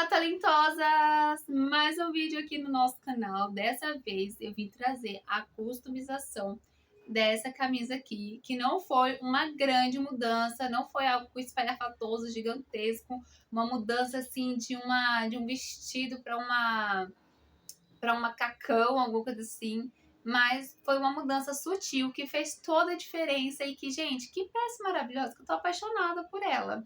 Olá, talentosas! Mais um vídeo aqui no nosso canal. Dessa vez eu vim trazer a customização dessa camisa aqui, que não foi uma grande mudança, não foi algo espalhafatoso, gigantesco, uma mudança assim de um vestido para uma macacão, alguma coisa assim, mas foi uma mudança sutil que fez toda a diferença e que, gente, que peça maravilhosa, que eu tô apaixonada por ela.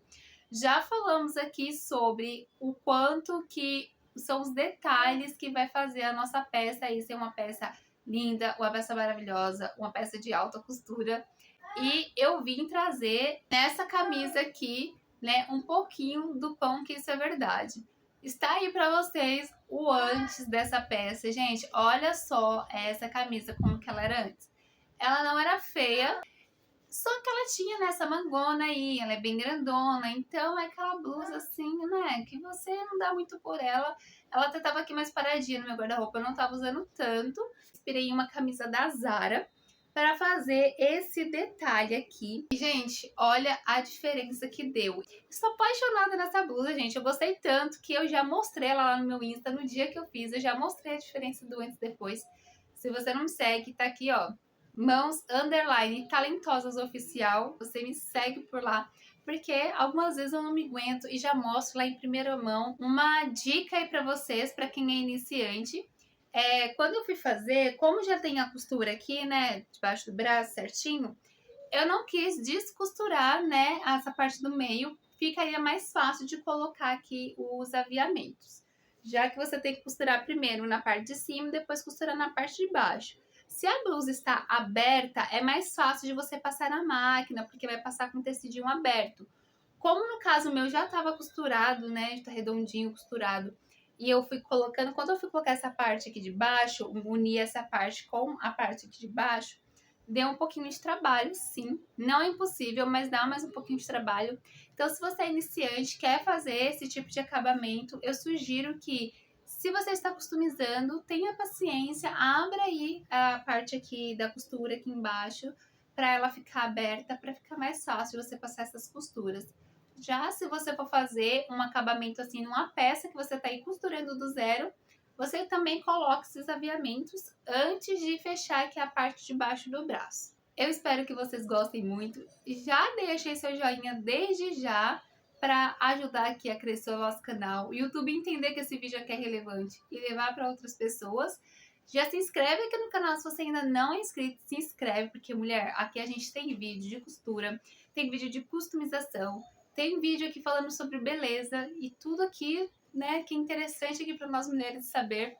Já falamos aqui sobre o quanto que são os detalhes que vai fazer a nossa peça aí ser uma peça linda, uma peça maravilhosa, uma peça de alta costura. E eu vim trazer nessa camisa aqui, né, um pouquinho do pão que isso é verdade. Está aí para vocês o antes dessa peça. Gente, olha só essa camisa como que ela era antes. Ela não era feia, só que ela tinha nessa mangona aí, ela é bem grandona, então é aquela blusa assim, né, que você não dá muito por ela. Ela até tava aqui mais paradinha no meu guarda-roupa, eu não tava usando tanto. Inspirei em uma camisa da Zara para fazer esse detalhe aqui. E, gente, olha a diferença que deu. Estou apaixonada nessa blusa, gente. Eu gostei tanto que eu já mostrei ela lá no meu Insta no dia que eu fiz. Eu já mostrei a diferença do antes e depois. Se você não me segue, tá aqui, ó. Mãos underline talentosas oficial. Você me segue por lá. Porque algumas vezes eu não me aguento e já mostro lá em primeira mão uma dica aí pra vocês, pra quem é iniciante. Quando eu fui fazer, como já tem a costura aqui, né, debaixo do braço certinho, eu não quis descosturar, né, essa parte do meio, ficaria mais fácil de colocar aqui os aviamentos. Já que você tem que costurar primeiro na parte de cima e depois costurar na parte de baixo. Se a blusa está aberta, é mais fácil de você passar na máquina, porque vai passar com tecidinho aberto. Como no caso meu já estava costurado, né, tá redondinho costurado, e eu fui colocando, quando eu fui colocar essa parte aqui de baixo, unir essa parte com a parte aqui de baixo, deu um pouquinho de trabalho, sim. Não é impossível, mas dá mais um pouquinho de trabalho. Então, se você é iniciante, quer fazer esse tipo de acabamento, eu sugiro que, se você está customizando, tenha paciência, abra aí a parte aqui da costura aqui embaixo, para ela ficar aberta, para ficar mais fácil você passar essas costuras. Já se você for fazer um acabamento assim numa peça que você está aí costurando do zero, você também coloca esses aviamentos antes de fechar aqui a parte de baixo do braço. Eu espero que vocês gostem muito. Já deixem seu joinha desde já para ajudar aqui a crescer o nosso canal. O YouTube entender que esse vídeo aqui é relevante e levar para outras pessoas. Já se inscreve aqui no canal se você ainda não é inscrito, se inscreve, porque, mulher, aqui a gente tem vídeo de costura, tem vídeo de customização, tem vídeo aqui falando sobre beleza e tudo aqui, né, que é interessante aqui para nós mulheres saber.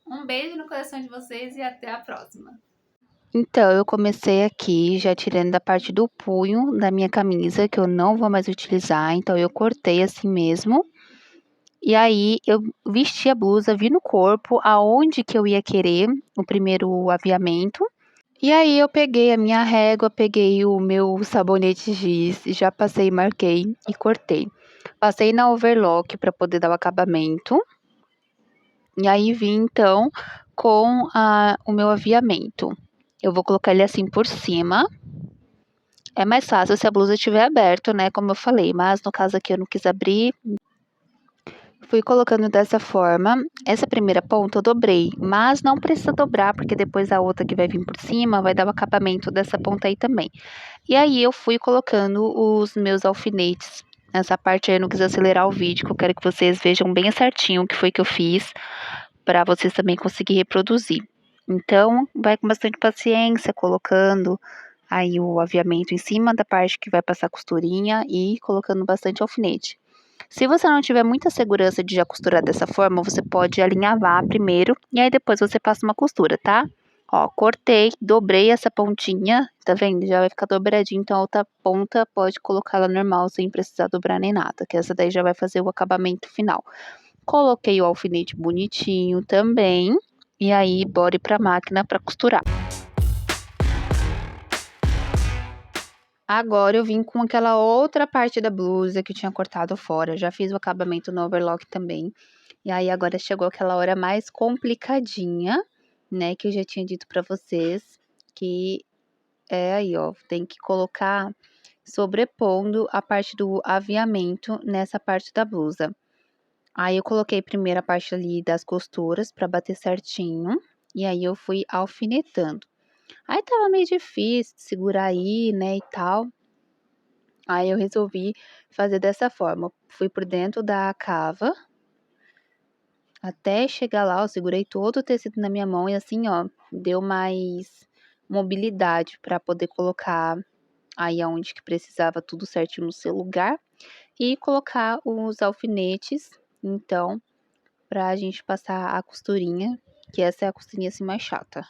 Um beijo no coração de vocês e até a próxima. Então, eu comecei aqui já tirando da parte do punho da minha camisa, que eu não vou mais utilizar, então eu cortei assim mesmo. E aí eu vesti a blusa, vi no corpo aonde que eu ia querer o primeiro aviamento. E aí eu peguei a minha régua, peguei o meu sabonete giz, já passei, marquei e cortei. Passei na overlock para poder dar o acabamento. E aí vim então com o meu aviamento. Eu vou colocar ele assim por cima. É mais fácil se a blusa estiver aberta, né, como eu falei, mas no caso aqui eu não quis abrir. Fui colocando dessa forma. Essa primeira ponta eu dobrei, mas não precisa dobrar, porque depois a outra que vai vir por cima vai dar o acabamento dessa ponta aí também. E aí eu fui colocando os meus alfinetes. Nessa parte aí eu não quis acelerar o vídeo, que eu quero que vocês vejam bem certinho o que foi que eu fiz, para vocês também conseguirem reproduzir. Então, vai com bastante paciência, colocando aí o aviamento em cima da parte que vai passar costurinha e colocando bastante alfinete. Se você não tiver muita segurança de já costurar dessa forma, você pode alinhavar primeiro e aí depois você passa uma costura, tá? Ó, cortei, dobrei essa pontinha, tá vendo? Já vai ficar dobradinho, então a outra ponta pode colocar ela normal, sem precisar dobrar nem nada, que essa daí já vai fazer o acabamento final. Coloquei o alfinete bonitinho também, e aí bora ir pra máquina pra costurar. Agora eu vim com aquela outra parte da blusa que eu tinha cortado fora, já fiz o acabamento no overlock também. E aí agora chegou aquela hora mais complicadinha, né, que eu já tinha dito pra vocês, que é aí, ó, tem que colocar sobrepondo a parte do aviamento nessa parte da blusa. Aí eu coloquei primeiro a parte ali das costuras pra bater certinho, e aí eu fui alfinetando. Aí estava meio difícil de segurar aí, né, e tal. Aí eu resolvi fazer dessa forma, fui por dentro da cava, até chegar lá, eu segurei todo o tecido na minha mão e assim, ó, deu mais mobilidade para poder colocar aí aonde que precisava tudo certinho no seu lugar e colocar os alfinetes, então, pra gente passar a costurinha, que essa é a costurinha assim mais chata.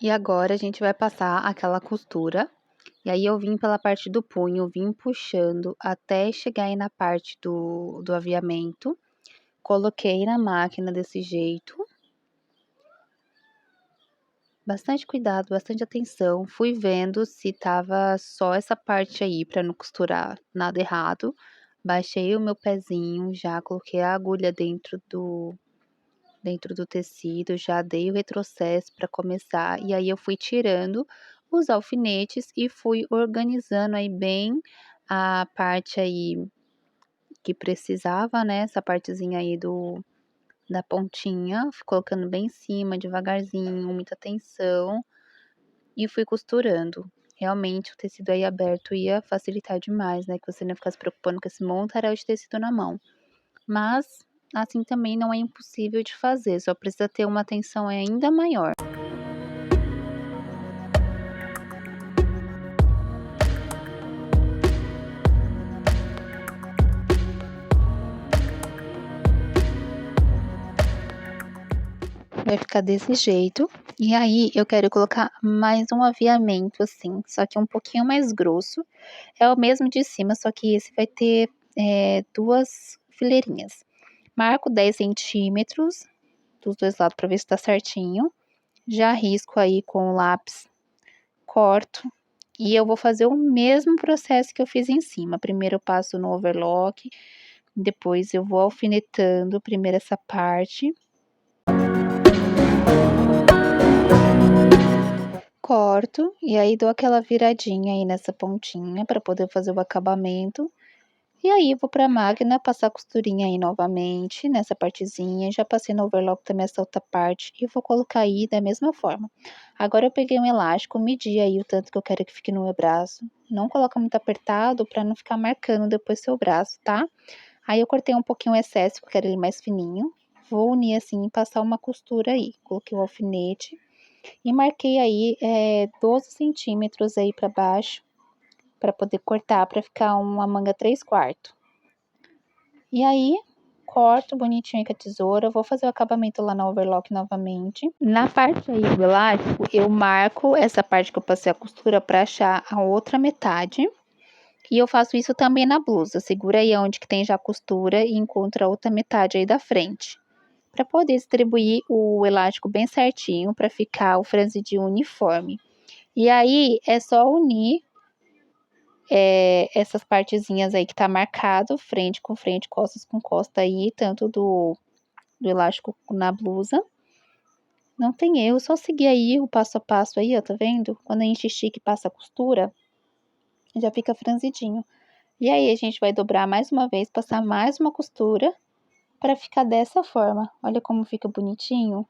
E agora a gente vai passar aquela costura, e aí eu vim pela parte do punho, vim puxando até chegar aí na parte do aviamento, coloquei na máquina desse jeito. Bastante cuidado, bastante atenção, fui vendo se tava só essa parte aí pra não costurar nada errado. Baixei o meu pezinho, já coloquei a agulha dentro do tecido, já dei o retrocesso para começar, e aí eu fui tirando os alfinetes e fui organizando aí bem a parte aí que precisava, né, essa partezinha aí da pontinha, fui colocando bem em cima, devagarzinho, muita atenção, e fui costurando. Realmente o tecido aí aberto ia facilitar demais, né, que você não ia ficar se preocupando com esse montaréu de tecido na mão. Mas, assim também não é impossível de fazer, só precisa ter uma atenção ainda maior. Vai ficar desse jeito. E aí eu quero colocar mais um aviamento, assim, só que um pouquinho mais grosso. É o mesmo de cima, só que esse vai ter 2 fileirinhas. Marco 10 centímetros dos 2 lados para ver se tá certinho. Já risco aí com o lápis, corto. E eu vou fazer o mesmo processo que eu fiz em cima. Primeiro eu passo no overlock, depois eu vou alfinetando primeiro essa parte. Corto e aí dou aquela viradinha aí nessa pontinha para poder fazer o acabamento. E aí vou para a máquina passar a costurinha aí novamente nessa partezinha, já passei no overlock também essa outra parte e vou colocar aí da mesma forma. Agora eu peguei um elástico, medi aí o tanto que eu quero que fique no meu braço. Não coloca muito apertado para não ficar marcando depois seu braço, tá? Aí eu cortei um pouquinho o excesso, porque eu quero ele mais fininho. Vou unir assim e passar uma costura aí. Coloquei o alfinete e marquei aí 12 centímetros aí para baixo, para poder cortar, para ficar uma manga 3/4. E aí, corto bonitinho com a tesoura, vou fazer o acabamento lá na overlock novamente. Na parte aí do elástico, eu marco essa parte que eu passei a costura para achar a outra metade. E eu faço isso também na blusa. Segura aí onde que tem já a costura e encontra a outra metade aí da frente. Para poder distribuir o elástico bem certinho, para ficar o franzidinho uniforme. E aí, é só unir essas partezinhas aí que tá marcado, frente com frente, costas com costa aí, tanto do elástico na blusa. Não tem erro, só seguir aí o passo a passo aí, ó, tá vendo? Quando a gente estica e passa a costura, já fica franzidinho. E aí, a gente vai dobrar mais uma vez, passar mais uma costura, para ficar dessa forma. Olha como fica bonitinho.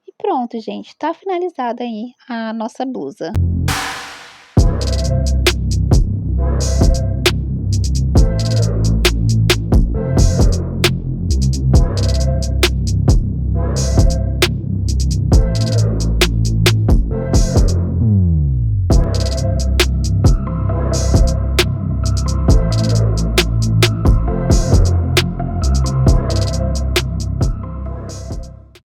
E pronto, gente, tá finalizada aí a nossa blusa.